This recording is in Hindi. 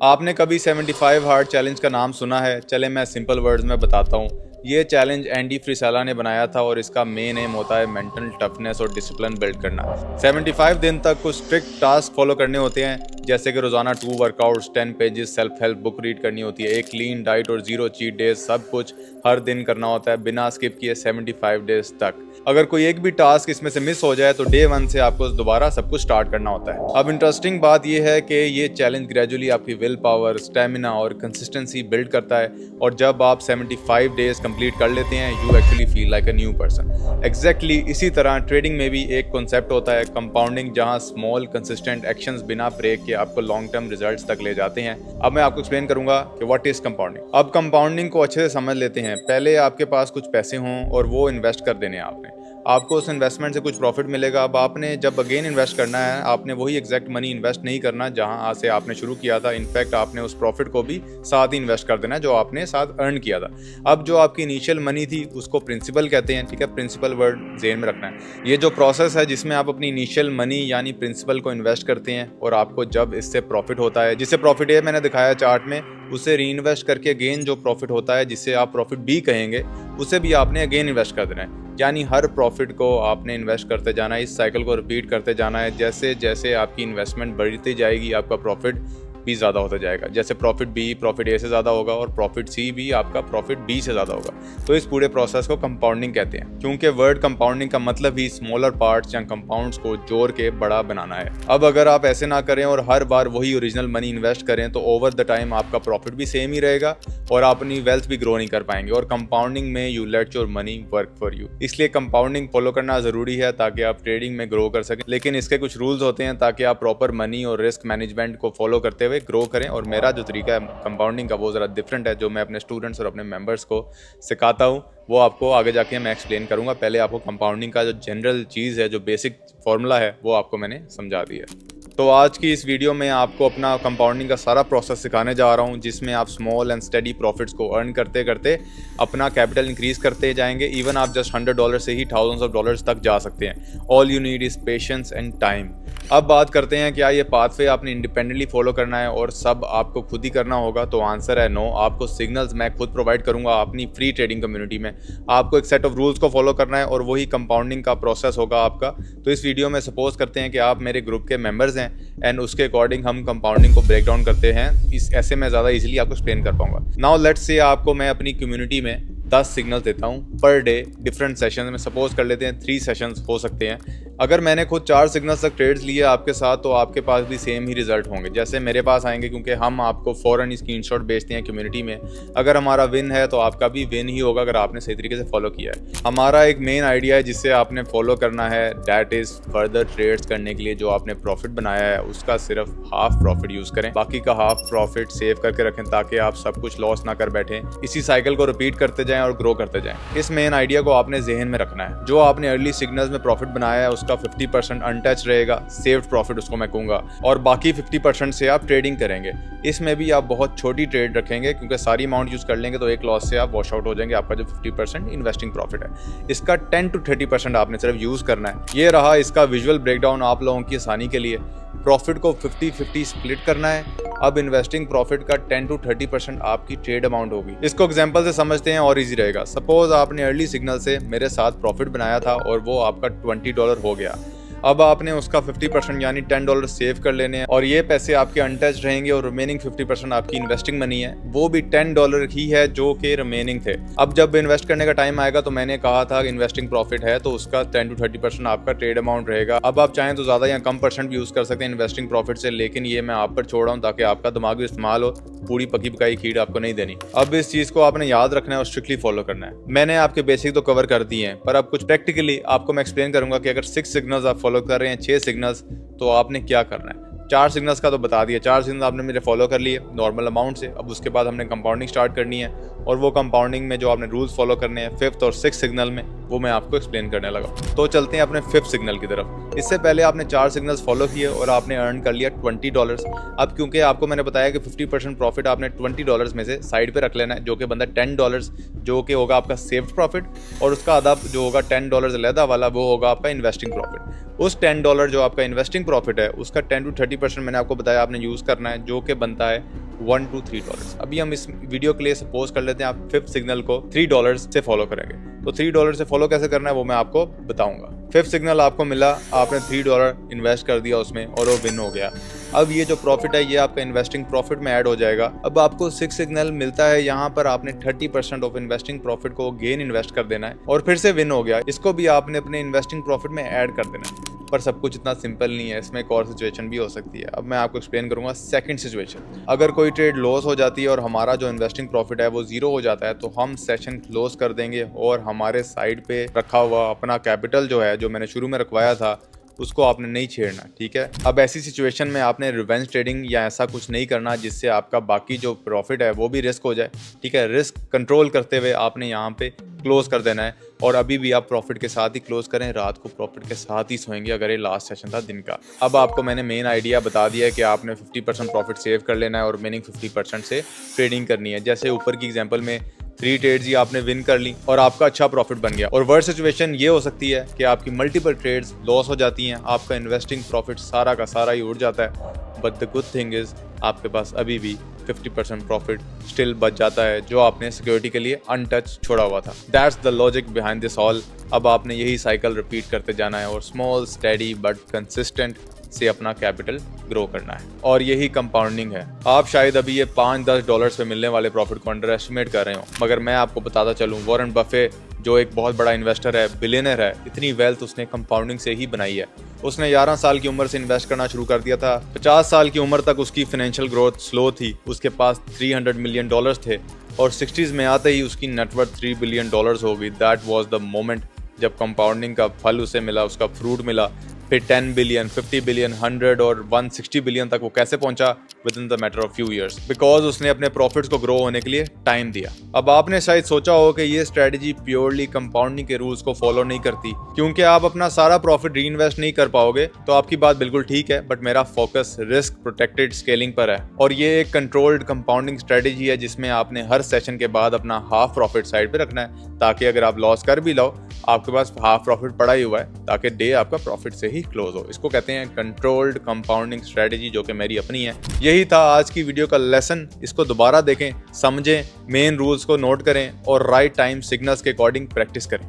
आपने कभी 75 हार्ड चैलेंज का नाम सुना है? चले मैं सिंपल वर्ड्स में बताता हूँ। ये चैलेंज एंडी फ्रिसेला ने बनाया था और इसका मेन एम होता है मेंटल टफनेस और डिसिप्लिन बिल्ड करना। 75 दिन तक कुछ स्ट्रिक्ट टास्क फॉलो करने होते हैं, जैसे कि रोजाना 2 workouts, 10 pages self help book read करनी होती है, एक क्लीन डाइट और 0 चीट डेज, सब कुछ हर दिन करना होता है बिना स्किप किए 75 डेज तक। अगर कोई एक भी टास्क इसमें से मिस हो जाए तो डे 1 से आपको दोबारा सब कुछ स्टार्ट करना होता है। अब इंटरेस्टिंग बात यह है कि ये चैलेंज ग्रेजुअली आपकी विल पावर, स्टेमिना और कंसिस्टेंसी बिल्ड करता है, और जब आप 75 डेज कंप्लीट कर लेते हैं you actually feel like a new person. Exactly इसी तरह ट्रेडिंग में भी एक कॉन्सेप्ट होता है कंपाउंडिंग, जहां स्मॉल कंसिस्टेंट एक्शंस बिना ब्रेक के आपको लॉन्ग टर्म रिजल्ट्स तक ले जाते हैं। अब मैं आपको एक्सप्लेन करूंगा कि व्हाट इज कंपाउंडिंग। अब कंपाउंडिंग को अच्छे से समझ लेते हैं। पहले आपके पास कुछ पैसे हों और वो इन्वेस्ट कर देने आपने, आपको उस इन्वेस्टमेंट से कुछ प्रॉफिट मिलेगा। अब आपने जब अगेन इन्वेस्ट करना है, आपने वही एग्जैक्ट मनी इन्वेस्ट नहीं करना जहां से आपने शुरू किया था। इनफैक्ट आपने उस प्रॉफिट को भी साथ ही इन्वेस्ट कर देना जो आपने साथ अर्न किया था। अब जो आपकी इनिशियल मनी थी उसको प्रिंसिपल कहते हैं, ठीक है। प्रिंसिपल वर्ड ज़हन में रखना है। ये जो प्रोसेस है जिसमें आप अपनी इनिशियल मनी यानी प्रिंसिपल को इन्वेस्ट करते हैं, और आपको जब इससे प्रॉफिट होता है, जिससे प्रॉफिट है मैंने दिखाया चार्ट में, उसे री इन्वेस्ट करके अगेन जो प्रॉफिट होता है, जिससे आप प्रॉफिट बी कहेंगे, उसे भी आपने अगेन इन्वेस्ट कर देना है। यानी हर प्रॉफिट को आपने इन्वेस्ट करते जाना है, इस साइकिल को रिपीट करते जाना है। जैसे जैसे आपकी इन्वेस्टमेंट बढ़ती जाएगी आपका प्रॉफिट भी ज़्यादा होता जाएगा। जैसे प्रॉफिट बी प्रॉफिट ए से ज़्यादा होगा और प्रॉफिट सी भी आपका प्रॉफिट बी से ज़्यादा होगा। तो इस पूरे प्रोसेस को कंपाउंडिंग कहते हैं, क्योंकि वर्ड कंपाउंडिंग का मतलब ही स्मॉलर पार्ट्स या कंपाउंड्स को जोड़ के बड़ा बनाना है। अब अगर आप ऐसे ना करें और हर बार वही ओरिजिनल मनी इन्वेस्ट करें तो ओवर द टाइम आपका प्रॉफिट भी सेम ही रहेगा और आप अपनी वेल्थ भी ग्रो नहीं कर पाएंगे। और कंपाउंडिंग में you let your money work for you, इसलिए कंपाउंडिंग फॉलो करना ज़रूरी है ताकि आप ट्रेडिंग में ग्रो कर सकें। लेकिन इसके कुछ रूल्स होते हैं ताकि आप प्रॉपर मनी और रिस्क मैनेजमेंट को फॉलो करते हुए ग्रो करें। और मेरा जो तरीका है कंपाउंडिंग का वो ज़रा डिफरेंट है, जो मैं अपने स्टूडेंट्स और अपने मेंबर्स को सिखाता हूँ, वो आपको आगे जाके मैं एक्सप्लेन करूँगा। पहले आपको कंपाउंडिंग का जो जनरल चीज़ है, जो बेसिक फार्मूला है, वो आपको मैंने समझा दिया। तो आज की इस वीडियो में आपको अपना कंपाउंडिंग का सारा प्रोसेस सिखाने जा रहा हूँ, जिसमें आप स्मॉल एंड स्टेडी प्रॉफिट्स को अर्न करते करते अपना कैपिटल इंक्रीज करते जाएंगे। इवन आप जस्ट $100 से ही थाउजेंड्स ऑफ डॉलर्स तक जा सकते हैं। All you need is patience and time. अब बात करते हैं क्या ये पाथवे आपने इंडिपेंडेंटली फॉलो करना है और सब आपको खुद ही करना होगा? तो आंसर है नो। आपको सिग्नल्स मैं खुद प्रोवाइड करूंगा अपनी फ्री ट्रेडिंग कम्युनिटी में। आपको एक सेट ऑफ रूल्स को फॉलो करना है और वही कंपाउंडिंग का प्रोसेस होगा आपका। तो इस वीडियो में सपोज करते हैं कि आप मेरे ग्रुप के मेंबर्स हैं एंड उसके अकॉर्डिंग हम कंपाउंडिंग को ब्रेक डाउन करते हैं। इस ऐसे मैं ज़्यादा इजीली आपको एक्सप्लेन कर पाऊंगा। नाउ लेट्स से आपको मैं अपनी कम्युनिटी में 10 सिग्नल्स देता हूँ पर डे डिफरेंट सेशंस में। सपोज कर लेते हैं 3 सेशंस हो सकते हैं। अगर मैंने खुद 4 सिग्नल्स तक ट्रेड्स लिए आपके साथ तो आपके पास भी सेम ही रिजल्ट होंगे जैसे मेरे पास आएंगे, क्योंकि हम आपको फ़ौरन स्क्रीनशॉट भेजते हैं कम्युनिटी में। अगर हमारा विन है तो आपका भी विन ही होगा अगर आपने सही तरीके से फॉलो किया है। हमारा एक मेन आइडिया है जिससे आपने फॉलो करना है, डैट इज़ फर्दर ट्रेड्स करने के लिए जो आपने प्रॉफिट बनाया है उसका सिर्फ हाफ प्रॉफिट यूज़ करें, बाकी का हाफ प्रॉफिट सेव करके रखें ताकि आप सब कुछ लॉस ना कर बैठें। इसी साइकिल को रिपीट करते जाएं और ग्रो करते जाएं। इस मेन आइडिया को आपने जहन में रखना है। जो आपने अर्ली सिग्नल्स में प्रॉफिट बनाया है उसका 50% अनटच रहेगा, सेव्ड प्रॉफिट उसको मैं कहूँगा, और बाकी 50% से आप ट्रेडिंग करेंगे। इसमें भी आप बहुत छोटी ट्रेड रखेंगे क्योंकि सारी अमाउंट यूज़ कर लेंगे तो एक लॉस से आप वॉश आउट हो जाएंगे। आपका जो 50% इन्वेस्टिंग प्रॉफिट है इसका 10 to 30% आपने सिर्फ यूज़ करना है। ये रहा इसका विजुअल ब्रेकडाउन आप लोगों की आसानी के लिए। प्रॉफिट को 50-50 स्प्लिट करना है। अब इन्वेस्टिंग प्रॉफिट का 10 to 30% आपकी ट्रेड अमाउंट होगी। इसको एग्जांपल से समझते हैं और इजी रहेगा। सपोज आपने अर्ली सिग्नल से मेरे साथ प्रॉफिट बनाया था और वो आपका $20 हो गया। अब आपने उसका 50% यानी $10 सेव कर लेने हैं और ये पैसे आपके अनटच रहेंगे और रिमेनिंग 50% आपकी इन्वेस्टिंग मनी है, वो भी $10 ही है जो कि रिमेनिंग थे। अब जब इन्वेस्ट करने का टाइम आएगा तो मैंने कहा था इन्वेस्टिंग प्रॉफिट है तो उसका 10 to 30% आपका ट्रेड अमाउंट रहेगा। अब आप चाहें तो ज़्यादा या कम परसेंट भी यूज़ कर सकते हैं इन्वेस्टिंग प्रॉफिट से, लेकिन ये मैं आप पर छोड़ रहा हूँ ताकि आपका दिमाग भी इस्तेमाल हो। पूरी पकी पकाई खीर आपको नहीं देनी। अब इस चीज़ को आपने याद रखना है और स्ट्रिक्टली फॉलो करना है। मैंने आपके बेसिक तो कवर कर दिए हैं पर अब कुछ प्रैक्टिकली आपको मैं एक्सप्लेन करूंगा कि अगर 6 सिग्नल्स आप फॉलो कर रहे हैं, 6 सिग्नल्स, तो आपने क्या करना है। 4 सिग्नल्स का तो बता दिया, 4 सिग्नल आपने मेरे फॉलो कर लिए नॉर्मल अमाउंट से। अब उसके बाद हमने कंपाउंडिंग स्टार्ट करनी है और वो कंपाउंडिंग में जो आपने रूल्स फॉलो करने हैं 5th और 6th सिग्नल में, वो मैं आपको एक्सप्लेन करने लगा। तो चलते हैं अपने 5th सिग्नल की तरफ। इससे पहले आपने 4 सिग्नल्स फॉलो किए और आपने अर्न कर लिया $20। अब क्योंकि आपको मैंने बताया कि 50% प्रॉफिट आपने $20 में से साइड पे रख लेना है, जो कि बनता है $10, जो कि होगा आपका सेव्ड प्रॉफिट, और उसका आधा जो होगा $10 अलहदा वाला वो होगा आपका इन्वेस्टिंग प्रॉफिट। उस $10 जो आपका इन्वेस्टिंग प्रॉफिट है उसका 10 to 30% मैंने आपको बताया आपने यूज़ करना है, जो कि बनता है 1 to $3। अभी हम इस वीडियो के लिए सपोज कर लेते हैं आप 5th सिग्नल को $3 से फॉलो करेंगे। तो $3 से फॉलो कैसे करना है वो मैं आपको बताऊंगा। 5th सिग्नल आपको मिला, आपने $3 इन्वेस्ट कर दिया उसमें और वो विन हो गया। अब ये जो प्रॉफिट है ये आपका इन्वेस्टिंग प्रॉफिट में ऐड हो जाएगा। अब आपको 6th सिग्नल मिलता है, यहाँ पर आपने 30% ऑफ इन्वेस्टिंग प्रॉफिट को गेन इन्वेस्ट कर देना है और फिर से विन हो गया, इसको भी आपने अपने इन्वेस्टिंग प्रॉफिट में ऐड कर देना है। पर सब कुछ इतना सिंपल नहीं है, इसमें एक और सिचुएशन भी हो सकती है। अब मैं आपको एक्सप्लेन करूंगा सेकंड सिचुएशन। अगर कोई ट्रेड लॉस हो जाती है और हमारा जो इन्वेस्टिंग प्रॉफिट है वो 0 हो जाता है तो हम सेशन क्लोज कर देंगे और हमारे साइड पे रखा हुआ अपना कैपिटल जो है, जो मैंने शुरू में रखवाया था, उसको आपने नहीं छेड़ना, ठीक है। अब ऐसी सिचुएशन में आपने रिवेंज ट्रेडिंग या ऐसा कुछ नहीं करना जिससे आपका बाकी जो प्रॉफिट है वो भी रिस्क हो जाए, ठीक है। रिस्क कंट्रोल करते हुए आपने यहाँ पे क्लोज कर देना है और अभी भी आप प्रॉफिट के साथ ही क्लोज करें, रात को प्रॉफिट के साथ ही सोएंगे अगर ये लास्ट सेशन था दिन का। अब आपको मैंने मेन आइडिया बता दिया है कि आपने 50% प्रॉफिट सेव कर लेना है और रिमेनिंग 50% से ट्रेडिंग करनी है। जैसे ऊपर की एग्जांपल में 3 ट्रेड्स ही आपने विन कर ली और आपका अच्छा प्रॉफिट बन गया। और वर्स्ट सिचुएशन ये हो सकती है कि आपकी मल्टीपल ट्रेड्स लॉस हो जाती हैं, आपका इन्वेस्टिंग प्रॉफिट सारा का सारा ही उड़ जाता है। But the good thing is आपके पास अभी भी 50% प्रॉफिट स्टिल बच जाता है जो आपने सिक्योरिटी के लिए अनटच छोड़ा हुआ था। That's the logic behind this all. अब आपने यही साइकिल रिपीट करते जाना है और स्मॉल स्टेडी बट कंसिस्टेंट से अपना कैपिटल ग्रो करना है और यही कंपाउंडिंग है। आप शायद अभी ये $5-10 पे मिलने वाले प्रॉफिट को अंडर एस्टिमेट कर रहे हो, मगर मैं आपको बताता चलूं वॉरेन बफे जो एक बहुत बड़ा इन्वेस्टर है, बिलियनर है, इतनी वेल्थ उसने कंपाउंडिंग से ही बनाई है। उसने 11 साल की उम्र से इन्वेस्ट करना शुरू कर दिया था। 50 साल की उम्र तक उसकी फाइनेंशियल ग्रोथ स्लो थी, उसके पास $300 मिलियन थे और 60s में आते ही उसकी नेटवर्थ $3 बिलियन हो गई। दैट वाज द मोमेंट जब कंपाउंडिंग का फल उसे मिला, उसका फ्रूट मिला। फिर 10 बिलियन, 50 बिलियन, 100 और 160 बिलियन तक वो कैसे पहुंचा with in the matter of few years, because उसने अपने प्रॉफिट्स को ग्रो होने के लिए टाइम दिया। अब आपने शायद सोचा हो कि ये स्ट्रेटजी प्योरली कंपाउंडिंग के रूल्स को फॉलो नहीं करती क्योंकि आप अपना सारा प्रॉफिट री इन्वेस्ट नहीं कर पाओगे। तो आपकी बात बिल्कुल ठीक है, बट मेरा फोकस रिस्क प्रोटेक्टेड स्केलिंग पर है और ये एक कंट्रोल्ड कंपाउंडिंग स्ट्रेटजी है जिसमें आपने हर सेशन के बाद अपना हाफ प्रॉफिट साइड पे रखना है ताकि अगर आप लॉस कर भी लो आपके पास हाफ प्रॉफिट पड़ा ही हुआ है ताकि डे आपका प्रॉफिट से ही क्लोज हो। इसको कहते हैं कंट्रोल्ड कंपाउंडिंग स्ट्रेटजी, जो कि मेरी अपनी है। यही था आज की वीडियो का लेसन। इसको दोबारा देखें, समझें, मेन रूल्स को नोट करें और राइट टाइम सिग्नल्स के अकॉर्डिंग प्रैक्टिस करें।